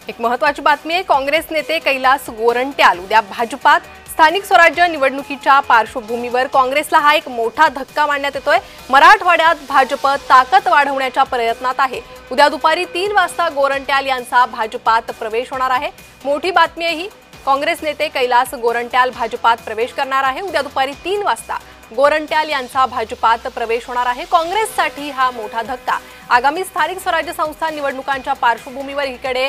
एक महत्त्वाची बातमी आहे। काँग्रेस नेते कैलास गोरंट्याल उद्या भाजपात स्थानिक स्वराज्य निवडणुकीच्या पार्श्वभूमीवर काँग्रेसला हा एक मोठा धक्का मानण्यात येतोय। मराठवाड्यात भाजप ताकद वाढवण्याच्या प्रयत्नात आहे। उद्या दुपारी 3 वाजता गोरंट्याल यांचा भाजपात प्रवेश होणार आहे। मोठी बातमी आहे ही। काँग्रेस नेते कैलास गोरंट्याल भाजपात प्रवेश करणार आहे। उद्या दुपारी 3 वाजता गोरंट्याल यांचा भाजपात प्रवेश होणार आहे। काँग्रेससाठी हा मोठा धक्का। आगामी स्थानिक स्वराज्य संस्था निवडणुकांच्या पार्श्वभूमीवर इकडे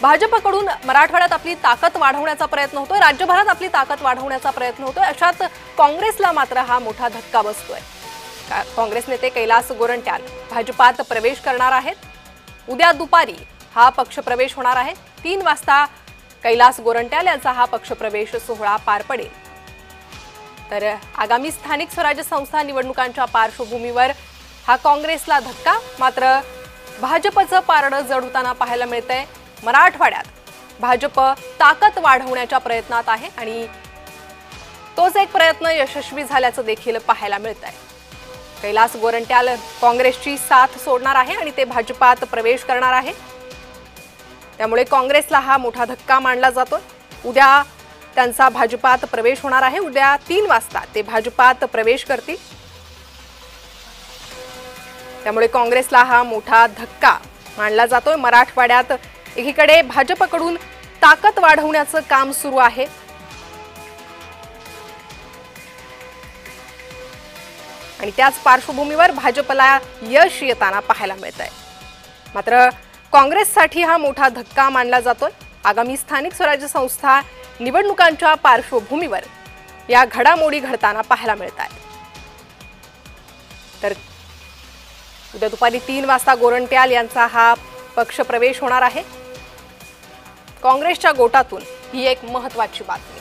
भाजपकडून मराठवाड्यात आपली ताकद वाढवण्याचा प्रयत्न होतोय, राज्यभरात आपली ताकद वाढवण्याचा प्रयत्न होतोय। अशात काँग्रेसला मात्र हा मोठा धक्का बसतोय। काँग्रेस नेते कैलास गोरंट्याल भाजपात प्रवेश करणार आहेत। उद्या दुपारी हा पक्षप्रवेश होणार आहे। 3 वाजता कैलास गोरंट्याल यांचा हा पक्षप्रवेश सोहळा पार पडेल। तर आगामी स्थानिक स्वराज्य संस्था निवडणुकांच्या पार्श्वभूमीवर हा काँग्रेसला धक्का। मात्र भाजपचं पारडं जड होताना पाहायला मिळतंय। मराठवाड्यात भाजप ताकद वाढवण्याच्या प्रयत्नात आहे आणि तोच एक प्रयत्न यशस्वी झाल्याचं देखील पाहायला मिळतंय। कैलास गोरंट्याल काँग्रेसची साथ सोडणार आहे आणि ते भाजपात प्रवेश करणार आहे। त्यामुळे काँग्रेसला हा मोठा धक्का मानला जातो। उद्या त्यांचा भाजपात प्रवेश होणार आहे। उद्या 3 वाजता ते भाजपात प्रवेश करतील। त्यामुळे काँग्रेसला हा मोठा धक्का मानला जातोय। मराठवाड्यात एकीकडे भाजपकडून ताकद वाढवण्याचं काम सुरू आहे आणि त्याच पार्श्वभूमीवर भाजपला यश येताना पाहायला मिळतंय। मात्र काँग्रेससाठी हा मोठा धक्का मानला जातोय। आगामी स्थानिक स्वराज्य संस्था निवडणुकांच्या पार्श्वभूमीवर या घडामोडी घडताना पाहायला मिळतात। तर उद्या दुपारी 3 वाजता गोरंट्याल यांचा हा पक्षप्रवेश होणार आहे। काँग्रेसच्या गोटातून ही एक महत्त्वाची बातमी।